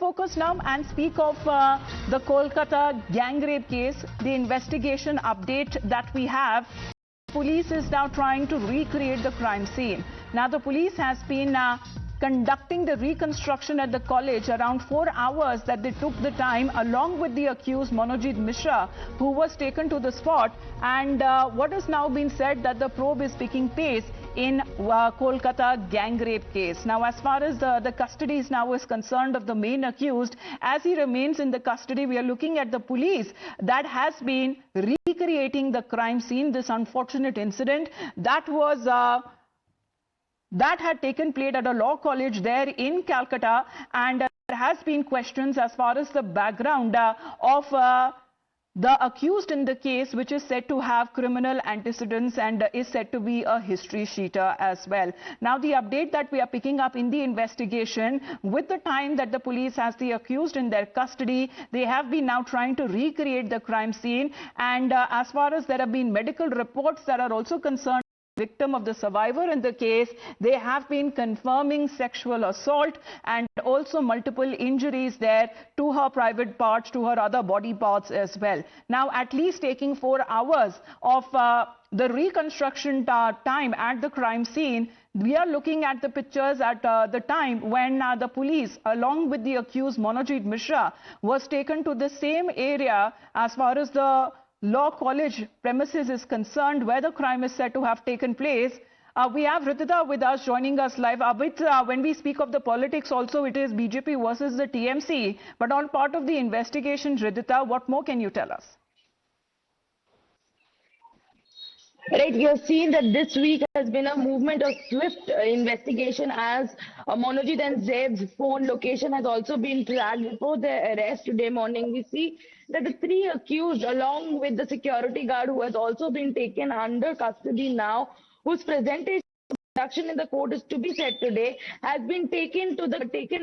focus now and speak of the Kolkata gang rape case, the investigation update that we have. Police is now trying to recreate the crime scene. Now the police has been conducting the reconstruction at the college around 4 hours that they took the time, along with the accused Monojit Mishra, who was taken to the spot. And what has now been said that the probe is picking pace in Kolkata gang rape case. Now, as far as the custody is now is concerned of the main accused, as he remains in the custody, we are looking at the police that has been recreating the crime scene, this unfortunate incident that was that had taken place at a law college there in Calcutta, and there has been questions as far as the background of the accused in the case, which is said to have criminal antecedents and is said to be a history sheeter as well. Now, the update that we are picking up in the investigation, with the time that the police has the accused in their custody, they have been now trying to recreate the crime scene. And as far as there have been medical reports that are also concerned, victim of the survivor in the case, they have been confirming sexual assault and also multiple injuries there to her private parts, to her other body parts as well. Now, at least taking 4 hours of the reconstruction time at the crime scene, we are looking at the pictures at the time when the police, along with the accused Monojit Mishra, was taken to the same area as far as the law college premises is concerned, where the crime is said to have taken place. We have Ridhita with us, joining us live. When we speak of the politics also, it is BJP versus the TMC. But on part of the investigation, Ridhita, what more can you tell us? Right, you have seen that this week has been a movement of swift investigation as Monojit and Zeb's phone location has also been tracked before their arrest today morning. We see that the three accused, along with the security guard who has also been taken under custody now, whose presentation in the court is to be said today, has been taken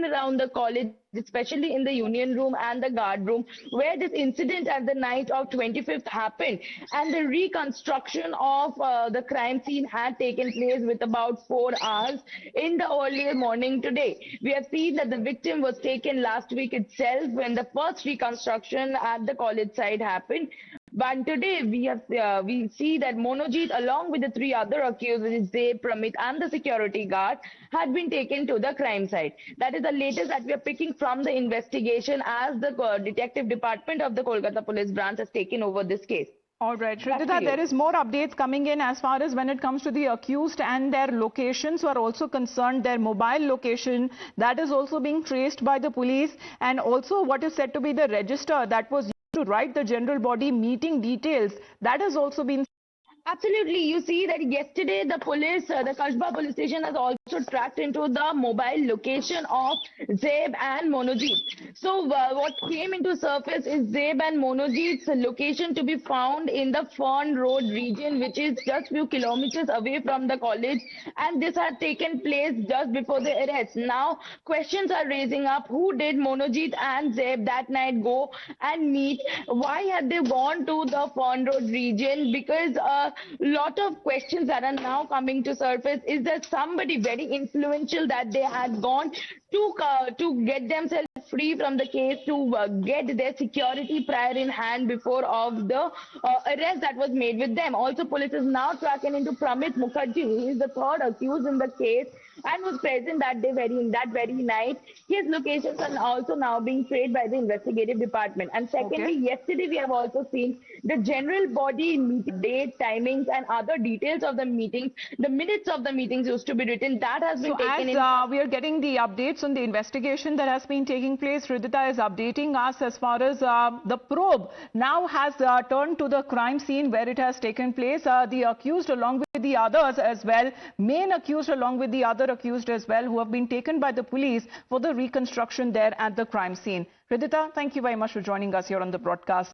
around the college, especially in the union room and the guard room, where this incident at the night of 25th happened, and the reconstruction of the crime scene had taken place with about 4 hours in the early morning today. We have seen that the victim was taken last week itself when the first reconstruction at the college site happened. But today we see that Monojit, along with the three other accused, which is Zeb, Pramit and the security guard, had been taken to the crime site. That is the latest that we are picking from the investigation as the detective department of the Kolkata Police Branch has taken over this case. All right, Ridhita, there is more updates coming in as far as when it comes to the accused and their locations who are also concerned. Their mobile location, that is also being traced by the police, and also what is said to be the register that was used to write the general body meeting details, that has also been. Absolutely. You see that yesterday the police, the Kasbah police station has also tracked into the mobile location of Zeb and Monojit. So what came into surface is Zeb and Monojit's location to be found in the Fern Road region, which is just few kilometers away from the college. And this had taken place just before the arrest. Now questions are raising up. Who did Monojit and Zeb that night go and meet? Why had they gone to the Fern Road region? Because lot of questions that are now coming to surface. Is there somebody very influential that they had gone to get themselves free from the case, to get their security prior in hand before of the arrest that was made with them? Also, police is now tracking into Pramit Mukherjee, who is the third accused in the case and was present that very night. His locations are also now being traced by the investigative department. And secondly, yesterday we have also seen the general body meeting date, timings and other details of the meetings. The minutes of the meetings used to be written. That has been taken in. We are getting the updates on the investigation that has been taking place. Ridhita is updating us as far as the probe now has turned to the crime scene where it has taken place. The accused along with the others as well, main accused along with the other accused as well, who have been taken by the police for the reconstruction there at the crime scene. Ridhita, thank you very much for joining us here on the broadcast.